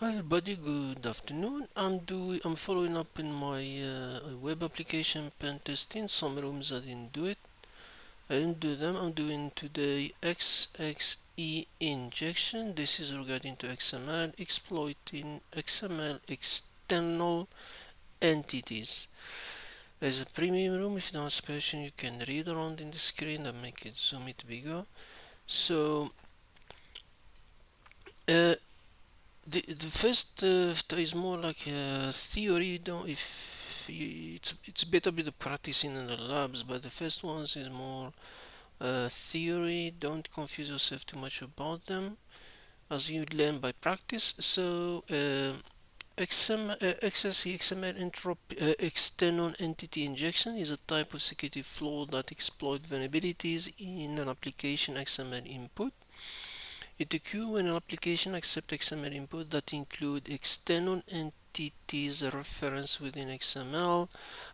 Hi everybody, good afternoon. I'm following up in my web application pen testing. Some rooms I didn't do it. I didn't do them. I'm doing today XXE injection. This is regarding to XML exploiting XML external entities. There's a premium room. If you don't have question, you can read around in the screen and make it zoom it bigger. So uh, the first is more like a theory. You don't if you, it's better bit of practicing in the labs, but the first ones is more theory. Don't confuse yourself too much about them as you learn by practice. So XSE XML external entity injection is a type of security flaw that exploit vulnerabilities in an application XML input. It occurs when an application accepts XML input that include external entities referenced within XML.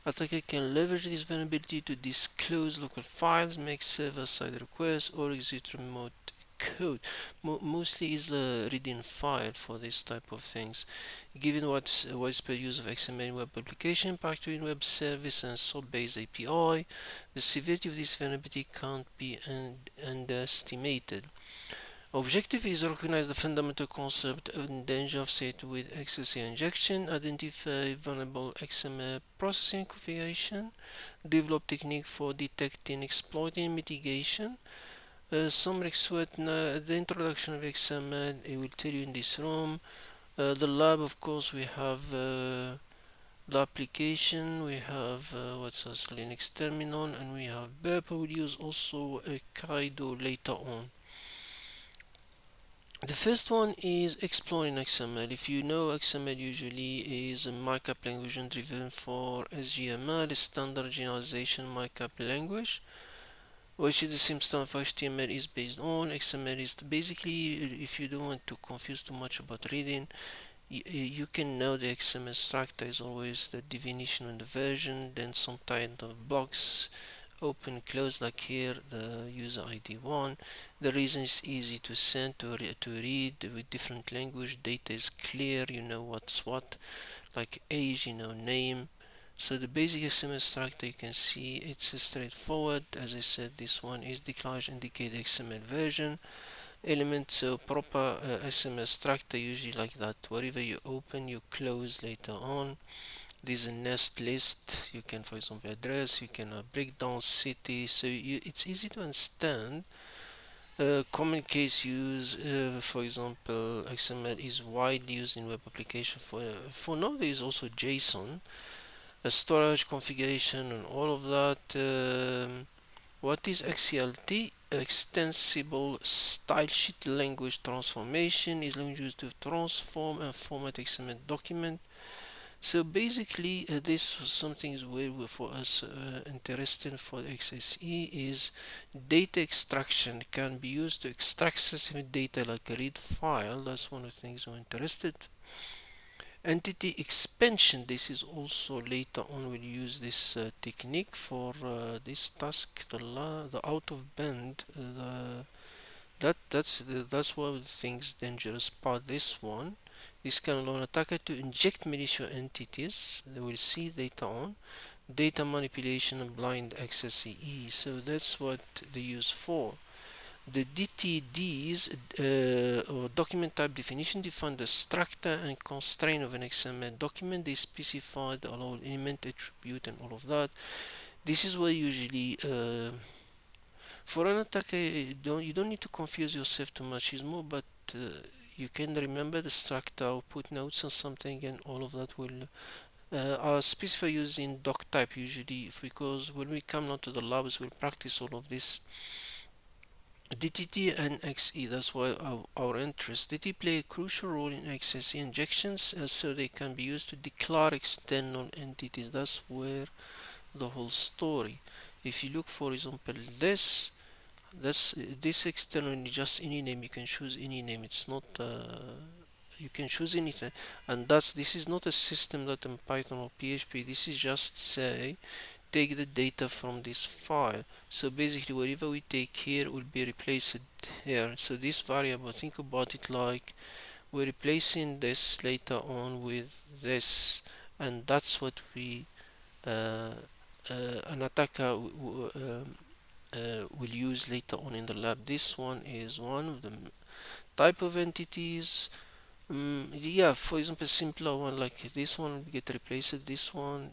Attacker can leverage this vulnerability to disclose local files, make server-side requests, or execute remote code. Mostly is the reading file for this type of things. Given what's widespread use of XML in web application, particularly in web service and SOAP-based API, the severity of this vulnerability can't be underestimated. Objective is recognize the fundamental concept and danger of set with XSE injection, identify vulnerable XML processing configuration, develop technique for detecting, exploiting, mitigation. Some request the introduction of XML. It will tell you in this room. The lab, of course, we have the application. We have what's this Linux terminal, and we have Burp. I will use also a Caido later on. The first one is exploring XML. If you know, XML usually is a markup language driven for SGML, standard generalization markup language, which is the same stuff HTML is based on. XML is basically, if you don't want to confuse too much about reading, you can know the XML structure is always the definition and the version, then some kind of blocks open close like here the user ID 1. The reason is easy to send to read with different language. Data is clear, you know what's what, like age, you know, name. So the basic XML structure you can see it's straightforward. As I said, this one is declaration indicate XML version element. So proper XML structure usually like that, wherever you open you close later on. This is a nest list. You can, for example, address, you can break down city, so it's easy to understand. Common case use, for example, XML is widely used in web application for nowadays also JSON, storage configuration and all of that. What is XCLT? Extensible Style Sheet Language Transformation is language used to transform and format XML document. So basically, this was something where for us interesting for XSE is data extraction can be used to extract specific data like a read file. That's one of the things we're interested. Entity expansion. This is also later on we'll use this technique for this task. The out of band. That's one of the things dangerous part. This one. This can allow an attacker to inject malicious entities. They will see later on. Data manipulation and blind XSE. So that's what they use for. The DTDs or document type definition define the structure and constraint of an XML document. They specify the allowed element, attribute, and all of that. This is where usually for an attacker you don't need to confuse yourself too much. It's more, but you can remember the structure or put notes on something, and all of that will are specified using doc type usually, because when we come now to the labs we'll practice all of this. DTT and XE, that's why our interest. DT play a crucial role in XSE injections, so they can be used to declare external entities. That's where the whole story. If you look, for example, this external, just any name, you can choose any name. It's not you can choose anything, and this is not a system that in Python or PHP. This is just say take the data from this file. So basically whatever we take here will be replaced here. So this variable, think about it like we're replacing this later on with this, and that's what we an attacker will use later on in the lab. This one is one of the type of entities. Yeah, for example, simpler one like this one will get replaced. This one,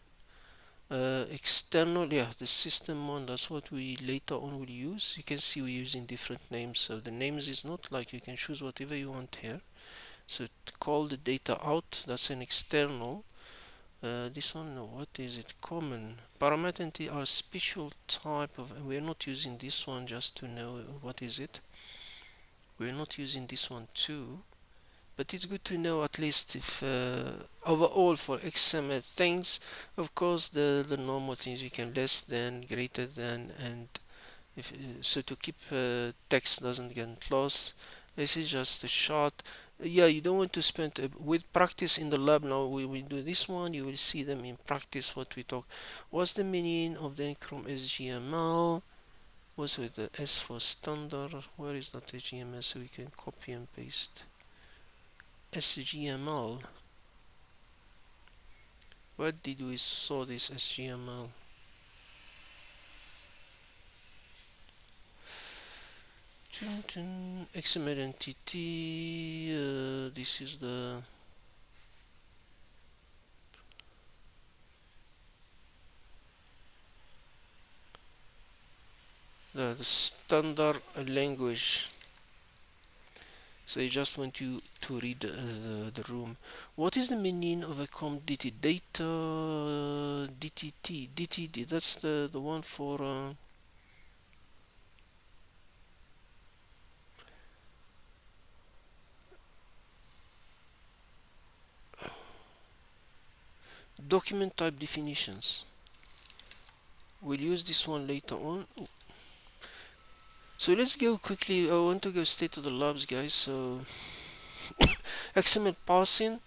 external, yeah, the system one. That's what we later on will use. You can see we're using different names. So the names is not like you can choose whatever you want here. So to call the data out, that's an external. This one, no, what is it? Common. Parameter entity are special type of, and we're not using this one just to know what is it. We're not using this one too, but it's good to know at least if overall for XML things, of course the normal things you can less than, greater than, and if so to keep text doesn't get lost. This is just a short. Yeah, you don't want to spend with practice in the lab. Now we do this one, you will see them in practice what we talk. What's the meaning of the from SGML? What's with the S for standard? Where is that HTML so we can copy and paste? SGML. Where did we saw this SGML? XML entity. This is the standard language. So I just want you to read the room. What is the meaning of a commodity data DTT? DTT, that's the one for document type definitions. We'll use this one later on. So let's go quickly. I want to go straight to the labs, guys. So XML parsing.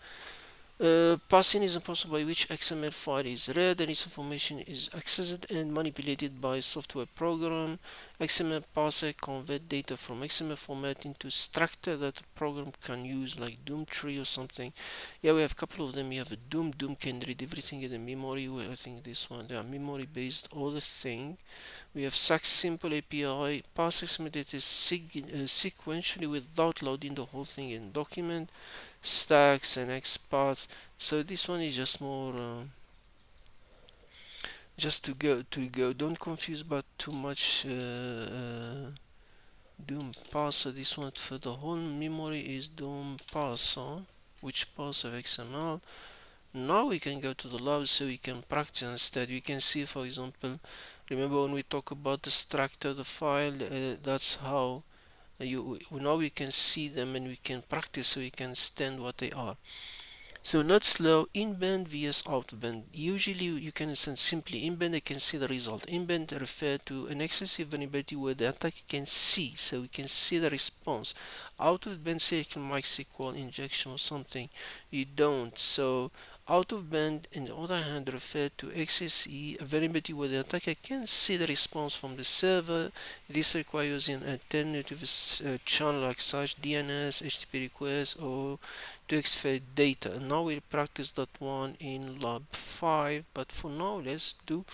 Parsing is a process by which XML file is read and its information is accessed and manipulated by a software program. XML parser convert data from XML format into structure that the program can use, like Doom tree or something. Yeah, we have a couple of them. You have a Doom. Doom can read everything in the memory. Well, I think this one, they are memory based, all the thing. We have Sax Simple API. Parse XML data sequentially without loading the whole thing in document. Stacks and XPath. So this one is just more just to go. Don't confuse about too much Doom parser. This one for the whole memory is Doom parser, which parser of XML. Now we can go to the lab so we can practice instead. We can see, for example, remember when we talk about the structure, the file, that's how now we can see them and we can practice so we can understand what they are. So not slow, in-band vs out-band. Usually you can send simply in-band, I can see the result. In-band refer to an excessive vulnerability where the attacker can see, so we can see the response. Out-of-band, say you can MySQL injection or something, you don't. So out-of-band, on the other hand, refer to XSE, a vulnerability where the attacker can see the response from the server. This requires an alternative channel like such, DNS, HTTP request, or to extract data. And now we'll practice that one in lab 5, but for now let's do.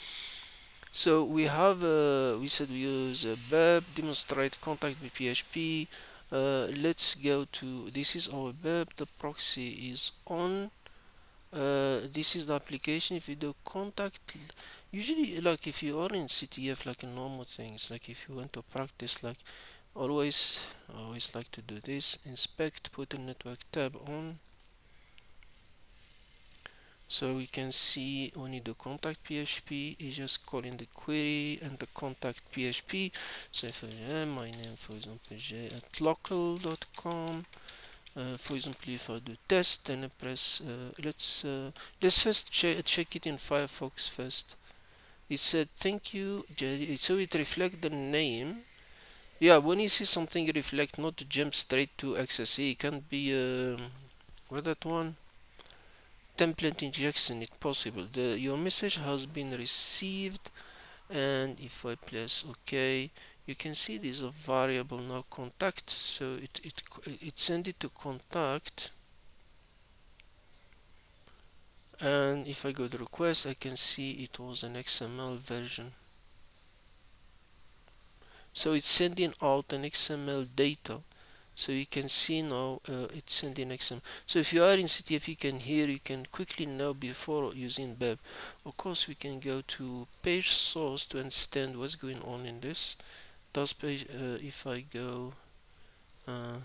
So we have we said we use Burp, demonstrate contact with PHP. Let's go to, this is our Burp, the proxy is on. This is the application. If you do contact, usually like if you are in CTF, like in normal things, like if you want to practice, like always like to do this, inspect, put a network tab on. So we can see when you do contact PHP, it's just calling the query and the contact PHP. So if I my name, for example, j@local.com. For example, if I do test, then I press. Let's first check it in Firefox first. It said thank you, so it reflects the name. Yeah, when you see something reflect, not to jump straight to XSE, it can be what that one? Template injection, if possible. Your message has been received, and if I press OK, you can see there's a variable now contact, so it send it to contact, and if I go to request I can see it was an XML version. So it's sending out an XML data. So you can see now it's sending XML. So if you are in CTF, you can hear, you can quickly know before using Burp. Of course, we can go to page source to understand what's going on in this. Does page, if I go, uh,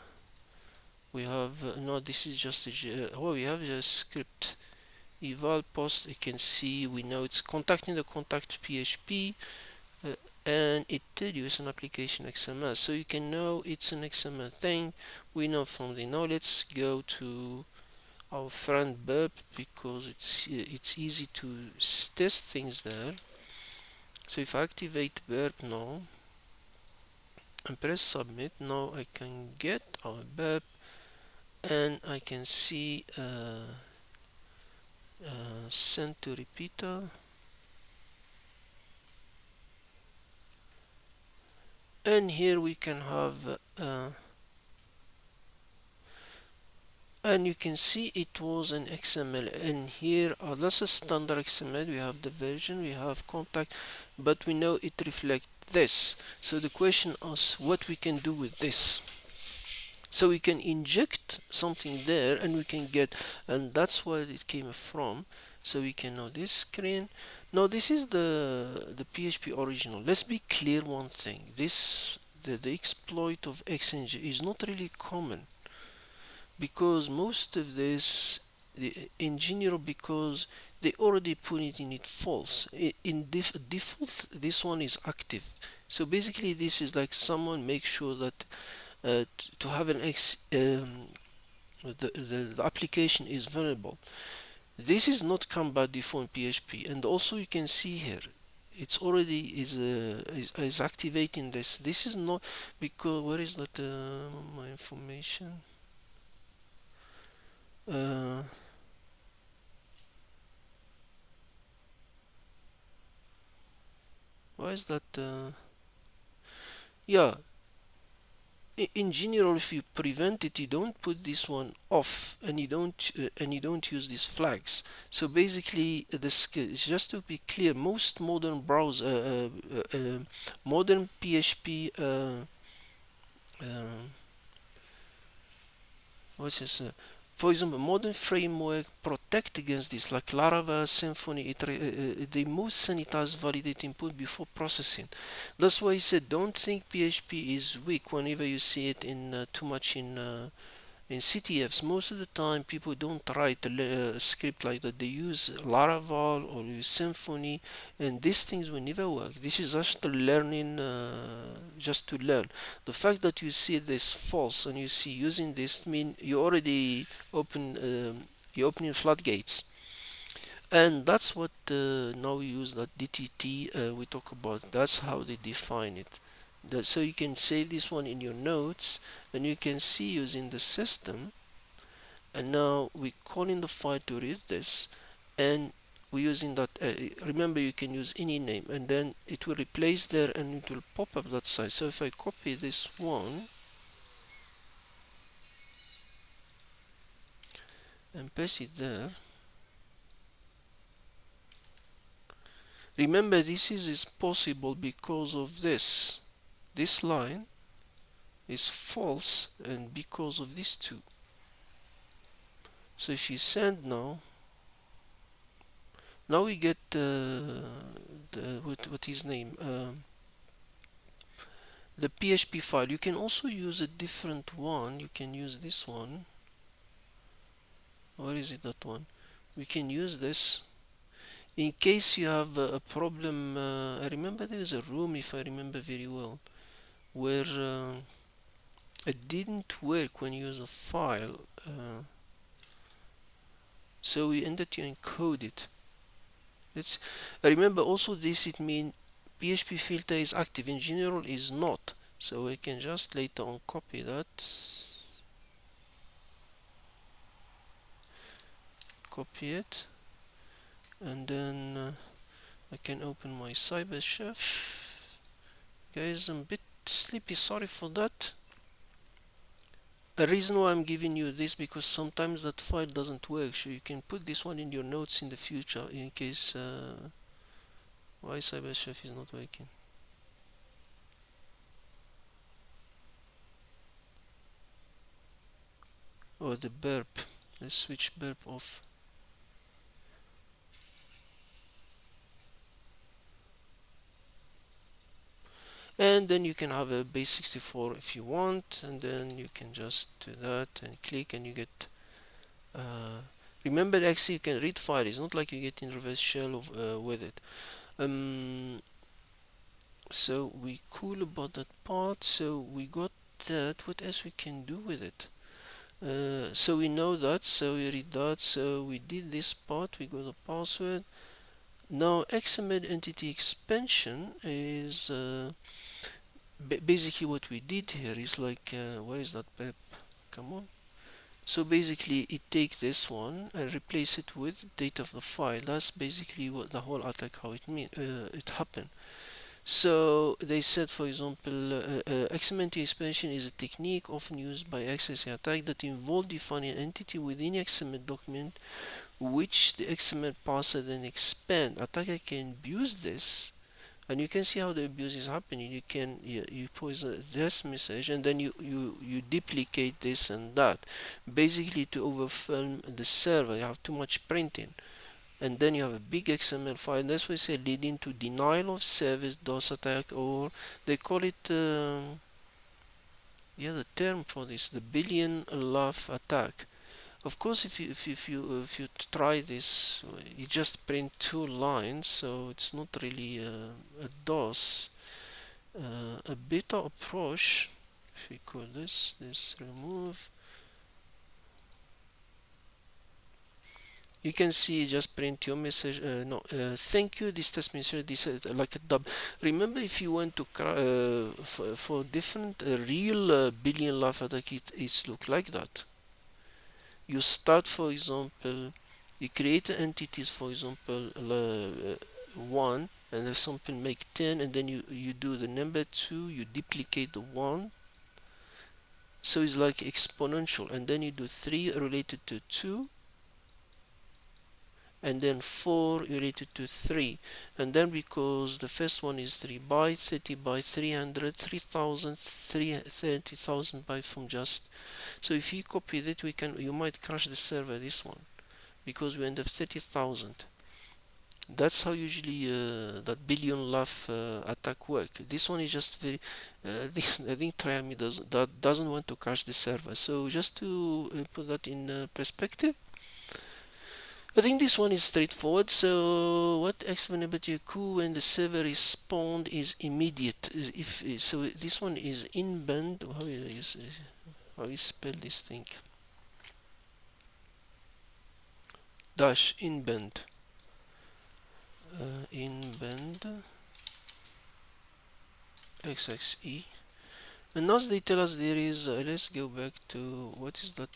we have, no, this is just a, oh, we have a script. Eval post, you can see, we know it's contacting the contact PHP. Uh, and it tells you it's an application XML, so you can know it's an XML thing. We know from the now. Let's go to our friend Burp because it's easy to test things there. So if I activate Burp now and press submit, now I can get our Burp and I can see send to repeater. And here we can have and you can see it was an XML, and here that's a standard XML. We have the version, we have contact, but we know it reflects this. So the question is what we can do with this. So we can inject something there and we can get, and that's where it came from. So we can know this screen. Now this is the PHP original. Let's be clear one thing. The exploit of XNG is not really common, because most of this the engineer, because they already put it in it false. In default this one is active, so basically this is like someone makes sure that to have an the application is vulnerable. This is not come by default in PHP, and also you can see here it's already is activating this. This is not because where is that my information? uh, why is that yeah, in general if you prevent it, you don't put this one off, and you don't use these flags. So basically this, just to be clear, most modern browser modern PHP uh, what's this for example, modern framework protect against this, like Laravel, Symfony. They most sanitize validate input before processing. That's why I said don't think PHP is weak whenever you see it in too much in CTFs. Most of the time, people don't write a script like that. They use Laravel or use Symfony, and these things will never work. This is just learning, just to learn. The fact that you see this false and you see using this mean you already you're opening floodgates. And that's what now we use that DTT we talk about. That's how they define it. So you can save this one in your notes, and you can see using the system. And now we call in the file to read this, and we're using that. Remember, you can use any name, and then it will replace there, and it will pop up that side. So if I copy this one and paste it there, remember is possible because of this. This line is false, and because of these two. So if you send now, we get what his name, the PHP file. You can also use a different one. You can use this one. Where is it, that one? We can use this in case you have a problem. I remember there is a room, if I remember very well, where it didn't work when you use a file, so we ended to encode it. Let's remember also this, it means PHP filter is active, in general is not. So we can just later on copy that, copy it, and then I can open my cyber chef. Guys, I'm a bit sleepy, sorry for that. The reason why I'm giving you this, because sometimes that file doesn't work, so you can put this one in your notes in the future in case why CyberChef is not working. Or the burp. Let's switch burp off. And then you can have a base 64 if you want, and then you can just do that and click and you get remember that actually you can read file. It's not like you get in reverse shell with it. So we cool about that part. So we got that. What else we can do with it? So we know that, so we read that, so we did this part, we got the password. Now XML entity expansion is basically what we did here is like where is that pep? Come on. So basically it take this one and replace it with date of the file. That's basically what the whole attack how it happened. So they said, for example, XML expansion is a technique often used by XSA attack that involve defining an entity within XML document which the XML parser then expand. Attacker can abuse this, and you can see how the abuse is happening. You pose this message, and then you duplicate this and that, basically to overwhelm the server. You have too much printing, and then you have a big XML file. That's why we say leading to denial of service DOS attack, or they call it yeah, the term for this, the billion laugh attack. Of course, if you try this, you just print two lines, so it's not really a DOS. A beta approach, if we call this remove, you can see just print your message. No, thank you. This test message. This is like a dub. Remember, if you want to for different real billion laugh attack, it's look like that. You start, for example, you create entities, for example, one, and there's something make 10, and then you do the number 2, you duplicate the 1, so it's like exponential, and then you do 3 related to 2, and then 4 related to 3, and then because the first one is 3 bytes, 30 by 300, 3000, 30,000 bytes from just, so if you copy that, you might crash the server, this one, because we end up 30,000. That's how usually that billion laugh attack work. This one is just very I think TryHackMe doesn't want to crash the server. So just to put that in perspective, I think this one is straightforward. So what X vulnerability occur when the server is spawned is immediate. If so, this one is inbound. How you spell this thing? Dash inbound. Inbound XXE. And now they tell us there is. Let's go back to what is that?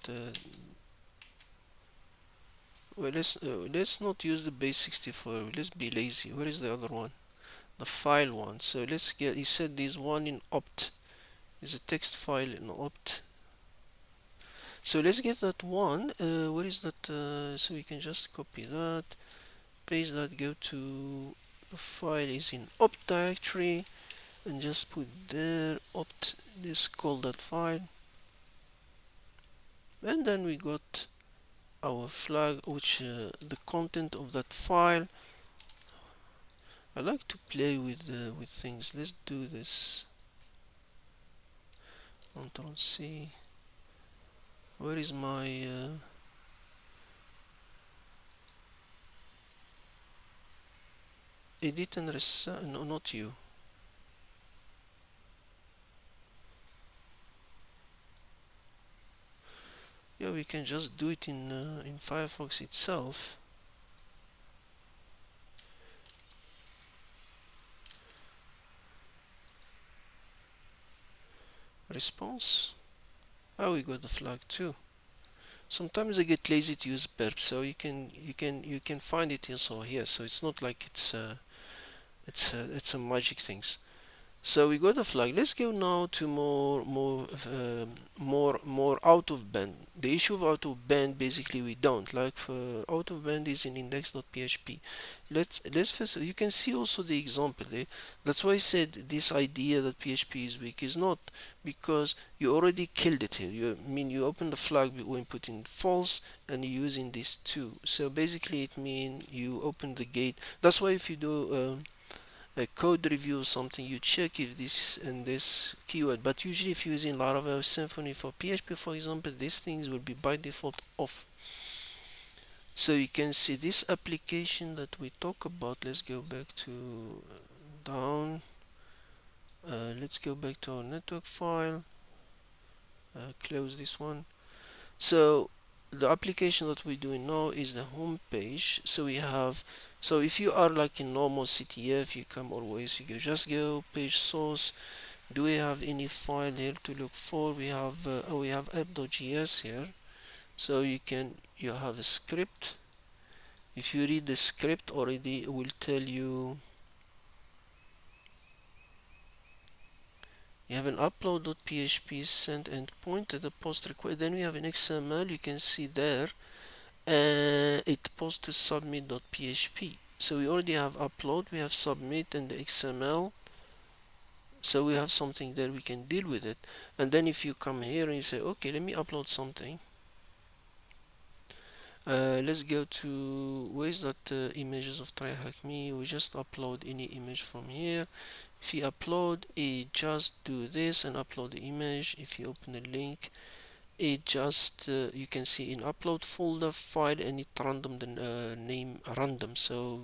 Well, let's not use the base 64. Let's be lazy. Where is the other one? The file one. So let's get. He said there's one in opt. There's a text file in opt. So let's get that one. Where is that? So we can just copy that, paste that, go to the file is in opt directory, and just put there opt. Let's call that file, and then we got our flag, which the content of that file. I like to play with things. Let's do this. Control C. Where is my edit and reset? No, not you. Yeah, we can just do it in Firefox itself. Response. Oh, we got the flag too. Sometimes I get lazy to use Burp, so you can find it also here. So it's not like it's a magic things. So we got the flag. Let's go now to more out of band. The issue of out of band, basically we don't like out of band is in index.php. Let's first, you can see also the example there. That's why I said this idea that PHP is weak is not because you already killed it here. You open the flag when putting false and you're using this too. So basically it means you open the gate. That's why if you do a code review or something, you check if this and this keyword. But usually if you're using Laravel Symfony for PHP, for example, these things will be by default off. So you can see this application that we talk about. Let's go back to down. Let's go back to our network file. Close this one. So the application that we're doing now is the home page. So we have, so if you are like in normal CTF, you come always, you go just go page source. Do we have any file here to look for? We have we have app.js here. So you have a script. If you read the script already, it will tell you you have an upload.php send endpoint to the post request. Then we have an XML. You can see there it posts to submit.php. So we already have upload, we have submit and the XML. So we have something there, we can deal with it. And then if you come here and you say, okay, let me upload something. Let's go to where's that images of TryHackMe. We just upload any image from here. If you upload, it just do this and upload the image. If you open the link, it just you can see in upload folder file and it random the name random. So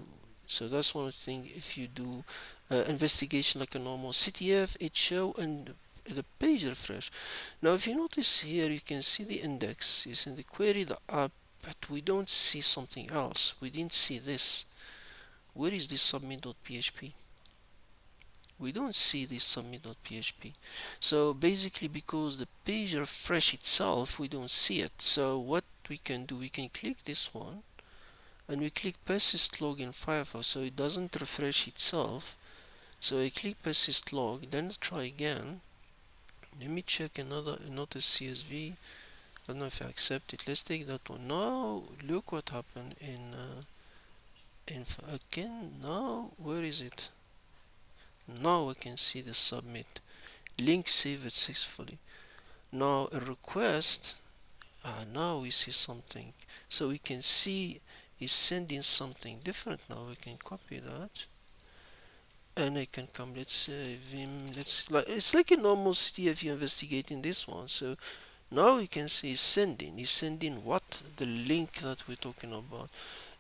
that's one thing. If you do investigation like a normal CTF, it show and the page refresh. Now if you notice here, you can see the index is in the query the app, but we don't see something else. We didn't see this. Where is this submit.php? We don't see this submit.php. So basically because the page refresh itself, we don't see it. So what we can do, we can click this one and we click persist log in Firefox, so it doesn't refresh itself. So I click persist log, then try again. Let me check another CSV. I don't know if I accept it. Let's take that one. Now look what happened in again. Now where is it? Now we can see the submit link saved successfully. Now a request, now we see something. So we can see it's sending something different now. We can copy that and I can come, let's say vim, let's like it's like a normal CTF you investigating this one. So now we can see it's sending what? The link that we're talking about.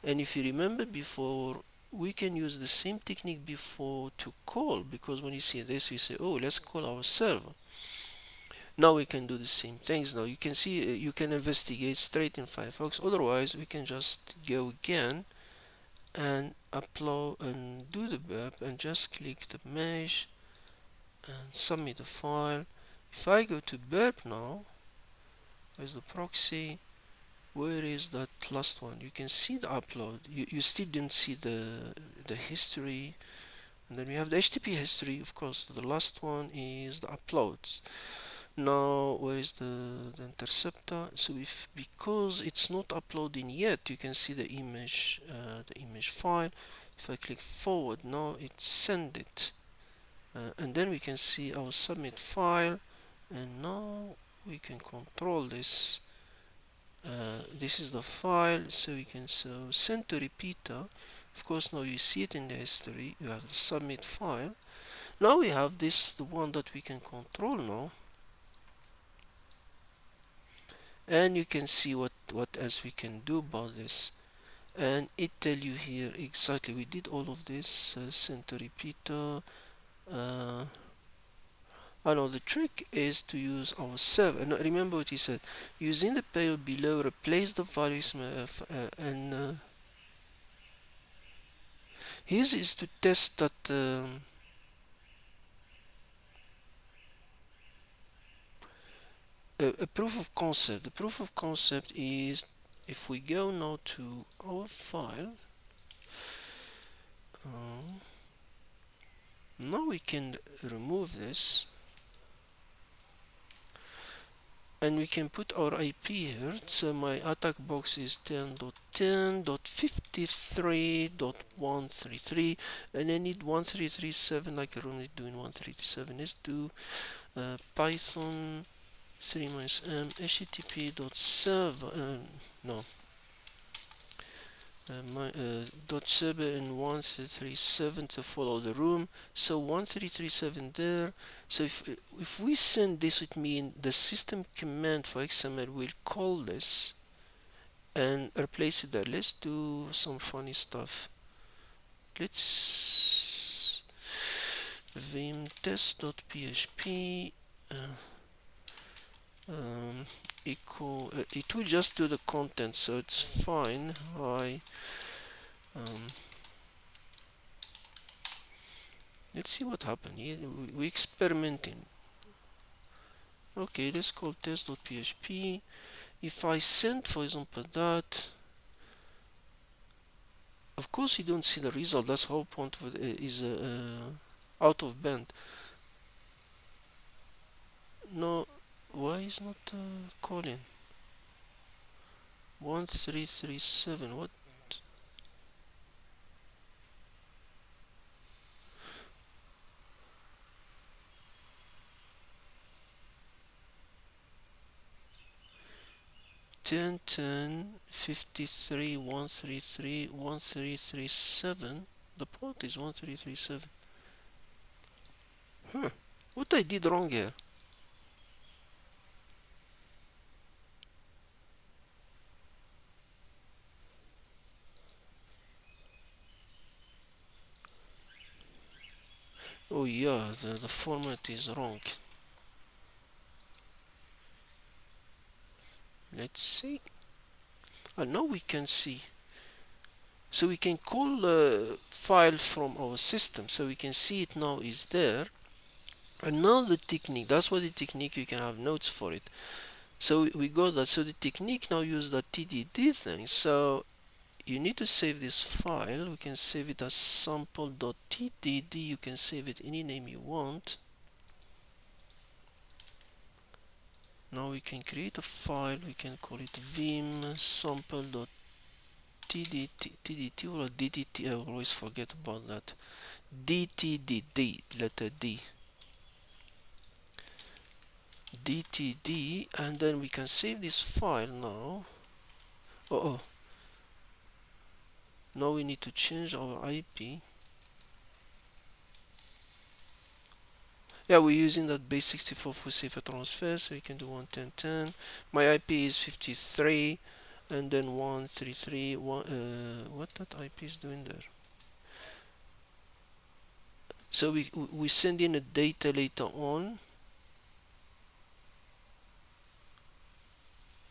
And if you remember before, we can use the same technique before to call, because when you see this, you say, oh, let's call our server. Now we can do the same things. Now you can see you can investigate straight in Firefox. Otherwise, we can just go again and upload and do the burp and just click the mesh and submit the file. If I go to burp now, where's the proxy? Where is that last one? You can see the upload. You still didn't see the history. And then we have the HTTP history, of course. The last one is the uploads. Now where is the interceptor? So if because it's not uploading yet, you can see the image file. If I click forward now, it send it, and then we can see our submit file, and now we can control this. This is the file, so we can send to repeater. Of course, now you see it in the history. You have the submit file. Now we have this, the one that we can control now. And you can see what else we can do about this, and it tell you here exactly we did all of this. Center repeater. I know the trick is to use our server, and remember what he said, using the payload below, replace the values and his is to test that a proof of concept. The proof of concept is if we go now to our file, Now we can remove this and we can put our IP here. So my attack box is 10.10.53.133 and I need 1337 like I only do in 1337 is do Python 3 minus m http.server no dot server in 1337 to follow the room. So 1337 there. So if we send this, it means the system command for XML will call this and replace it there. Let's do some funny stuff. Let's vim test.php equal it will just do the content, so it's fine. Hi. Let's see what happened here. We experimenting. Okay, let's call test.php. If I send, for example, that, of course you don't see the result. That's the whole point of it is out of band. No, why is not calling? 1337. What? 10.10.53 133 1337. The port is 1337. Huh. What I did wrong here? Oh yeah, the format is wrong. Let's see. Now we can see. So we can call a file from our system. So we can see it now is there. And now the technique, that's what the technique, you can have notes for it. So we got that. So the technique now use the TDD thing. So you need to save this file. We can save it as sample.tdd. You can save it any name you want. Now we can create a file. We can call it vim sample.tdt or ddt. I always forget about that. dtdd, letter D. dtd, and then we can save this file now. Oh, now we need to change our IP. Yeah, we're using that base 64 for safer transfer, so we can do 110.10. My IP is 53 and then 133. What that IP is doing there? So we send in a data later on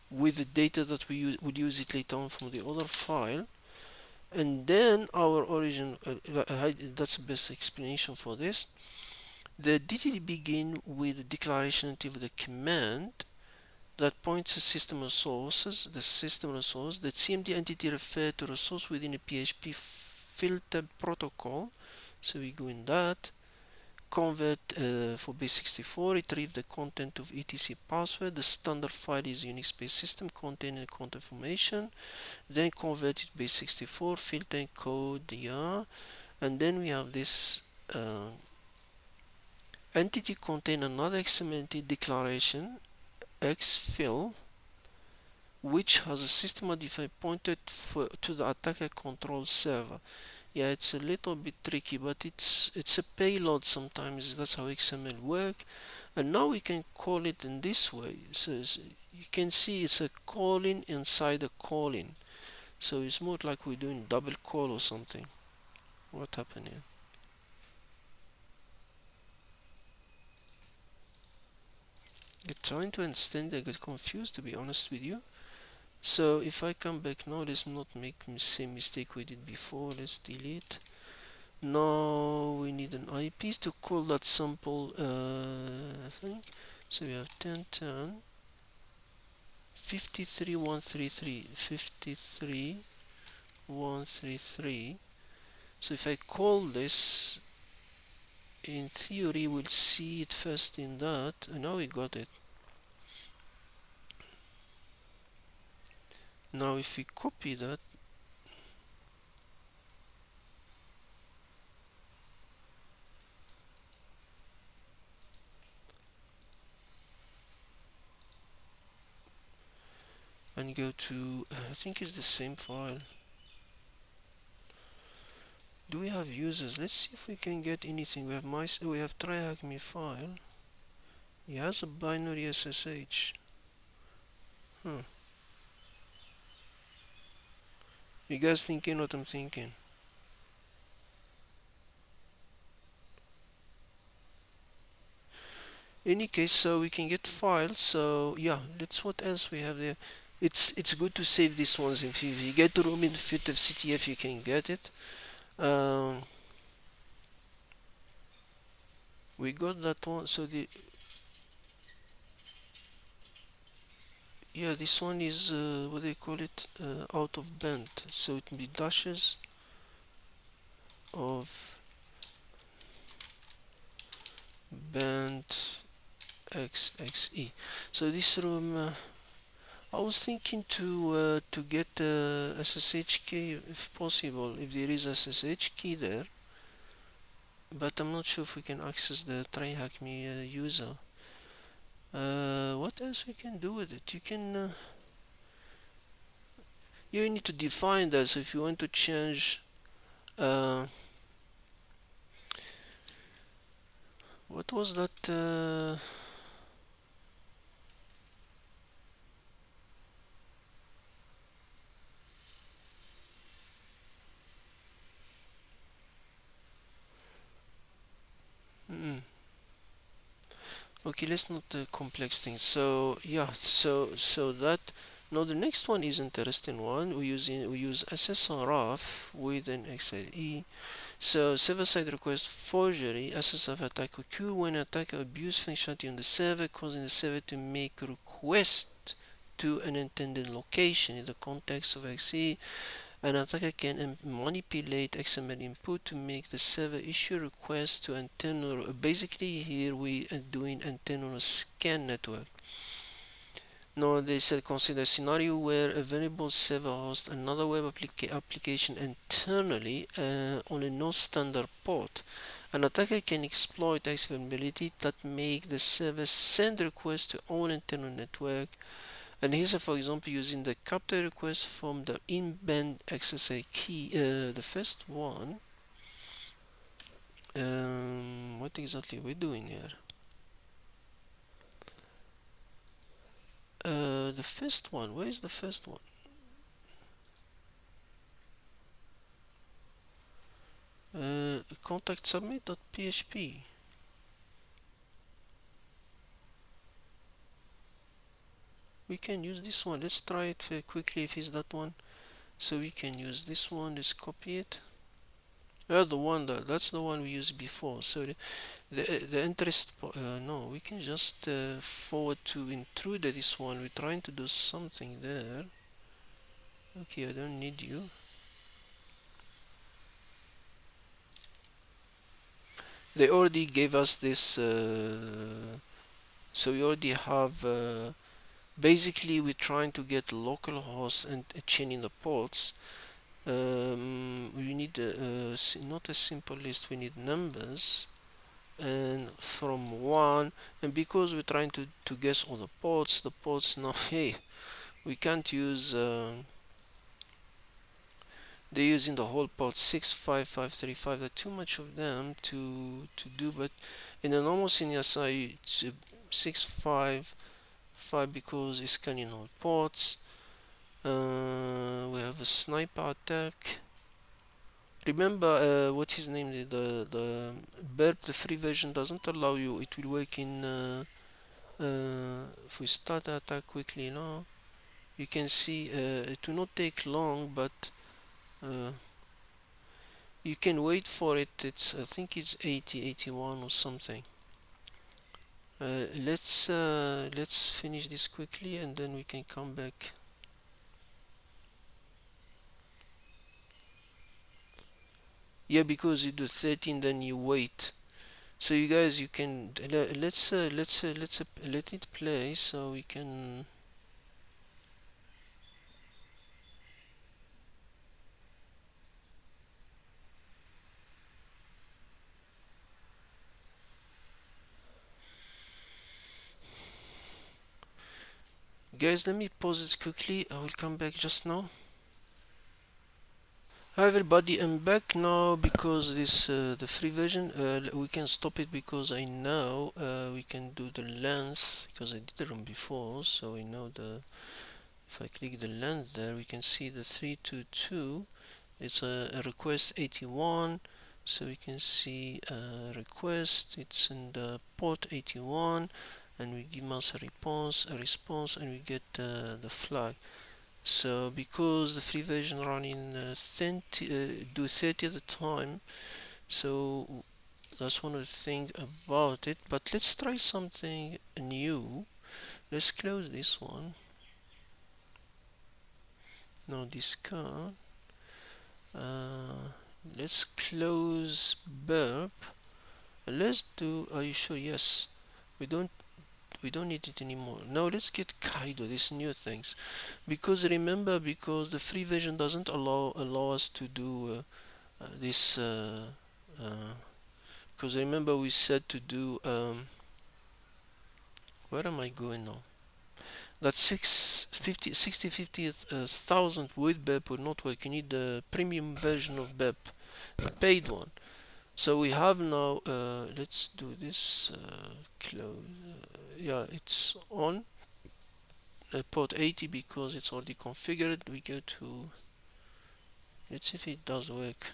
with the data that we would use it later on from the other file, and then our origin. That's the best explanation for this. The DTD begin with the declaration of the command that points to system resources, the system resource. The CMD entity refer to resource within a PHP filter protocol. So we go in that. Convert for base 64, retrieve the content of etc password. The standard file is Unix-based system containing content information. Then convert it base 64, filter and code, yeah. And then we have this entity contain another XML entity declaration xfill, which has a system modifier pointed to the attacker control server. Yeah, it's a little bit tricky, but it's a payload sometimes. That's how XML work. And now we can call it in this way. So you can see it's a calling inside a calling. So it's more like we're doing double call or something. What happened here? I'm trying to understand. I get confused, to be honest with you. So if I come back now, let's not make the same mistake we did before. Let's delete. Now we need an IP to call that sample thing. So we have 10.10 53.133 53.133. So if I call this, in theory we'll see it first in that. Now we got it. Now if we copy that, and go to, I think it's the same file. Do we have users? Let's see if we can get anything. We have TryHackMe file. It has a binary SSH. Huh. You guys thinking what I'm thinking? Any case, so we can get files. So yeah, that's what else we have there. It's good to save these ones. If you get the room in fit of CTF, you can get it. We got that one. So the yeah, this one is what they call it, out of band. So it will be dashes of band XXE. So this room, I was thinking to get SSH key if possible, if there is SSH key there, but I'm not sure if we can access the TryHackMe user. What else we can do with it? You need to define that. So if you want to change, what was that? Mm, okay, let's not complex things. So yeah, so that now the next one is interesting one. We use SSRF with an XLE. So server-side request forgery. SSRF attack occur when attacker abuse functionality on the server, causing the server to make a request to an intended location. In the context of XE, an attacker can manipulate XML input to make the server issue requests to internal. Basically, here we are doing internal scan network. Now, they said consider a scenario where a variable server hosts another web application internally on a non-standard port. An attacker can exploit X vulnerability that make the server send requests to own internal network. And here's, for example, using the capture request from the in-band XSA key. The first one. What exactly we're doing here? The first one. Where is the first one? Contact submit.php. We can use this one. Let's try it quickly if it's that one. So we can use this one. Let's copy it. That's the one we used before. So the interest, no, we can just forward to intruder this one. We're trying to do something there. Okay, I don't need you. They already gave us this, so we already have, basically we're trying to get localhost and chaining the ports. We need not a simple list, we need numbers, and from 1, and because we're trying to guess all the ports now, hey, we can't use, they're using the whole port 65535. There are too much of them to do, but in a normal scenario it's 655 because it's scanning all ports. We have a sniper attack. Remember what's his name, the Burp, the free version doesn't allow you. It will work in if we start the attack quickly now, you can see it will not take long, but uh, you can wait for it. I think it's 8081 or something. Let's finish this quickly and then we can come back. Yeah, because you do 13, then you wait. So you guys, you can let it play so we can. Guys, let me pause it quickly. I will come back just now. Hi everybody, I'm back now because this the free version. We can stop it because I know we can do the length because I did the room before. So I know the if I click the length there, we can see the 322. It's a request 81. So we can see request. It's in the port 81, and we give us a response, and we get the flag. So because the free version running 30 at the time, so that's one of the things about it. But let's try something new. Let's close this one. No discard. Uh, let's close burp. Let's do. Are you sure? Yes. We don't. We don't need it anymore. Now let's get Caido. These new things, because remember, because the free version doesn't allow us to do this because remember we said to do where am I going now, that 60 50 with BEP will not work. You need the premium version of BEP, the paid one. So we have now let's do this close yeah, it's on port 80 because it's already configured. We go to, let's see if it does work.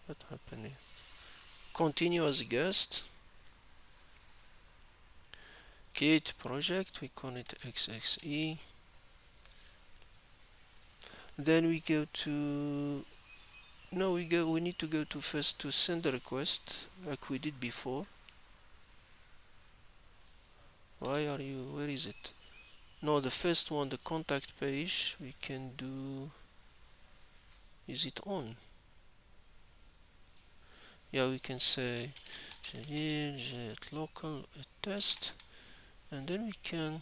What happened here? Continue as a guest, create project, we call it XXE. Then we go to, no, we need to go to first to send a request like we did before. Why are you, where is it? No, the first one, the contact page, we can do, is it on? Yeah, we can say get local test, and then we can,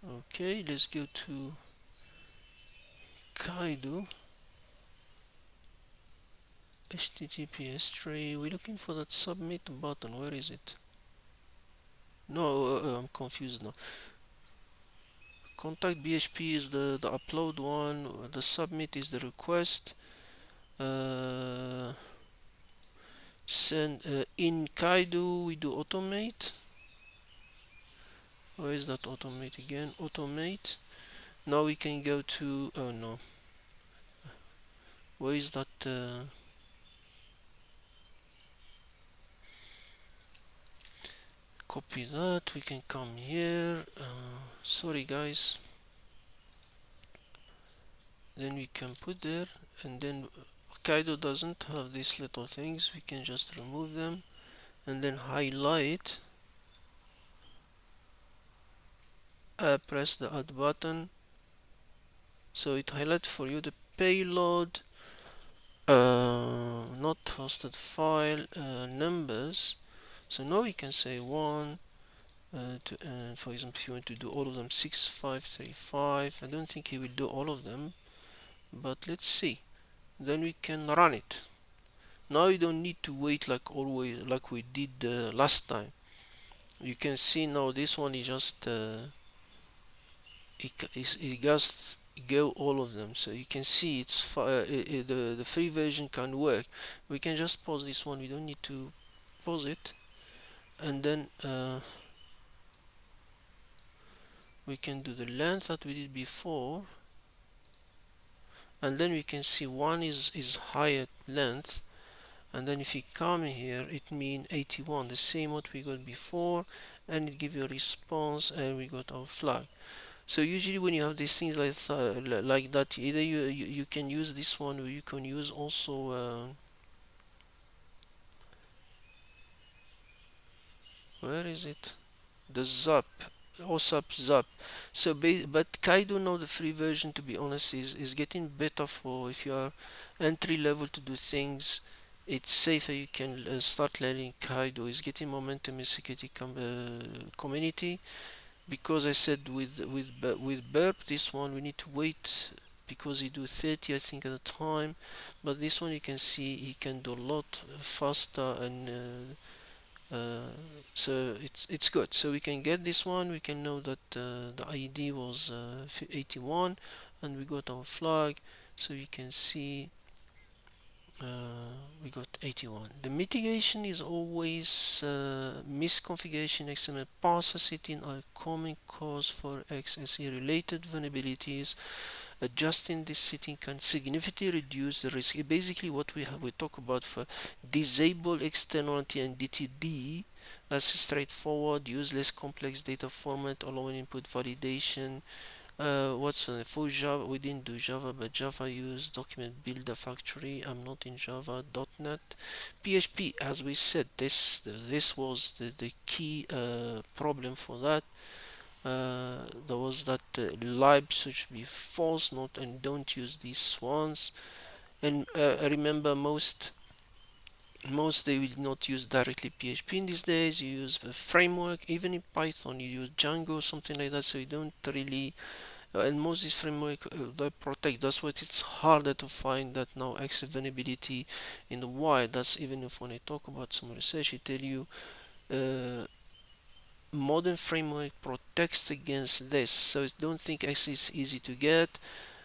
okay, let's go to Caido, HTTPS tray. We're looking for that submit button. Where is it? No, I'm confused now. Contact BHP is the upload one. The submit is the request. Uh, Send in Caido we do automate. Where is that automate again? Automate. Now we can go to, oh no. Where is that? Copy that. We can come here. Sorry guys. Then we can put there, and then Caido doesn't have these little things. We can just remove them and then highlight. Press the add button. So it highlights for you the payload, not hosted file, numbers. So now we can say one for example, if you want to do all of them, 6535. I don't think he will do all of them, but let's see. Then we can run it. Now you don't need to wait like always, like we did last time. You can see now this one is just it just go all of them, so you can see it's the free version can work. We can just pause this one. We don't need to pause it, and then we can do the length that we did before, and then we can see one is higher length, and then if you come here it means 81, the same what we got before, and it give you a response, and we got our flag. So usually when you have these things like that, either you can use this one, or you can use also where is it, the zap, OSAP ZAP. So, but Caido now the free version, to be honest, is getting better for if you are entry level to do things. It's safer. You can start learning Caido. It's getting momentum in security community because I said with Burp, this one we need to wait because he do 30 I think at a time, but this one you can see he can do a lot faster and so it's good. So we can get this one. We can know that the ID was 81, and we got our flag. So you can see we got 81. The mitigation is always misconfiguration XML parser setting are common cause for XSE related vulnerabilities. Adjusting this setting can significantly reduce the risk. Basically, what we talk about for disable external entity and DTD. That's straightforward, use less complex data format, allowing input validation. What's for Java? We didn't do Java, but Java use document builder factory. I'm not in Java. .NET, PHP. As we said, this was the key problem for that. There was that lib should be false, not and don't use these ones. And I remember most they will not use directly PHP in these days. You use a framework. Even in Python, you use Django, something like that. So you don't really and most these framework they protect. That's why it's harder to find that now active vulnerability in the wild. That's even if when I talk about some research, I tell you uh, modern framework protects against this. So don't think access is easy to get.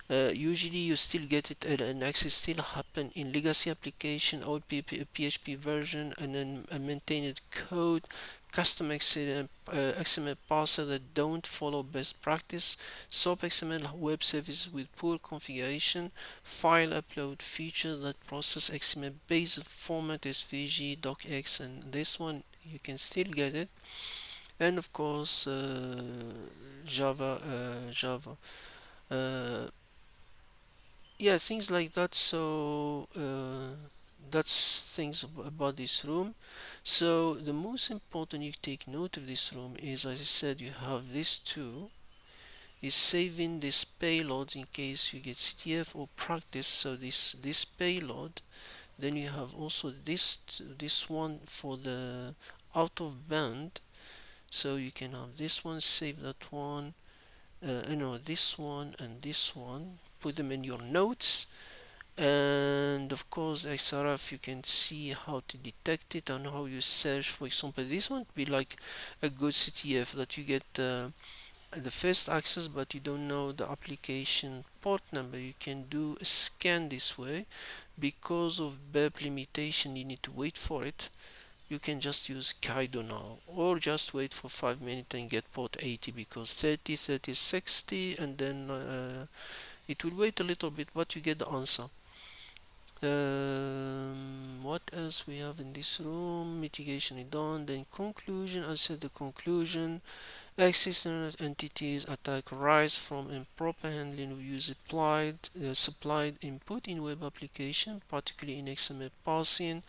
Usually you still get it and access still happen in legacy application, old PHP version, and then a maintained code, custom XML parser that don't follow best practice, SOAP XML web service with poor configuration, file upload feature that process XML based format SVG, docx, and this one you can still get it, and of course Java. Uh, yeah, things like that. So that's things about this room. So the most important you take note of this room is, as I said, you have this two is saving this payload in case you get CTF or practice. So this payload, then you have also this one for the out of band. So you can have this one, save that one, this one and this one, put them in your notes, and of course SSRF you can see how to detect it and how you search. For example, this one would be like a good CTF that you get the first access but you don't know the application port number. You can do a scan this way. Because of Burp limitation you need to wait for it. You can just use Caido now or just wait for 5 minutes and get port 80 because 30 30 60, and then it will wait a little bit but you get the answer. What else we have in this room? Mitigation is done. Then conclusion. I said the conclusion. External entities attack rise from improper handling of user supplied input in web application, particularly in XML parsing.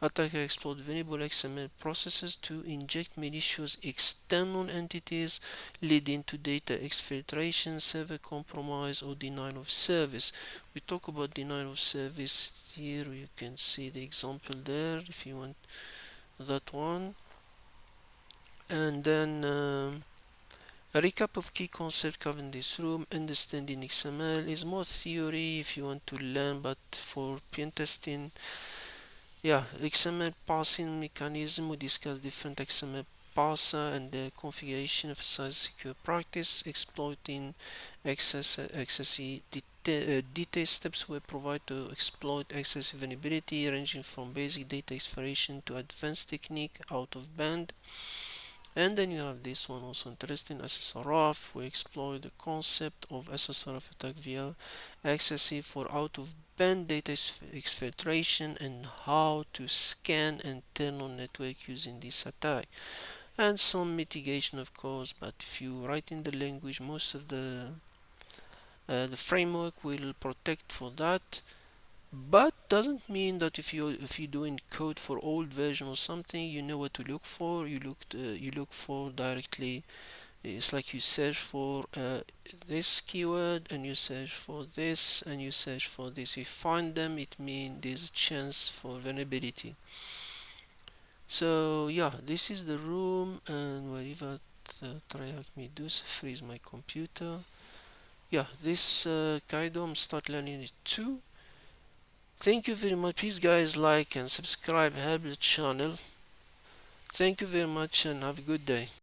Attacker exploit vulnerable XML processes to inject malicious external entities, leading to data exfiltration, server compromise, or denial of service. We talk about denial of service here. You can see the example there if you want that one. And then a recap of key concepts covered in this room. Understanding XML is more theory if you want to learn, but for pen testing, yeah, XML parsing mechanism. We discuss different XML parser and the configuration of size secure practice, exploiting XSE detailed steps were provided to exploit XSE vulnerability, ranging from basic data exfiltration to advanced technique out of band. And then you have this one also interesting, SSRF. We explore the concept of SSRF attack via XSE for out of band data exfiltration and how to scan internal network using this attack. And some mitigation, of course, but if you write in the language, most of the framework will protect for that. But doesn't mean that if you're doing code for old version or something, you know what to look for. You look for directly It's like you search for this keyword and you search for this and you search for this. If you find them, it means there's a chance for vulnerability. So yeah, this is the room, and wherever TryHackMe does freeze my computer. Yeah, this Caido, I'm start learning it too. Thank you very much. Please guys like and subscribe, help the channel. Thank you very much and have a good day.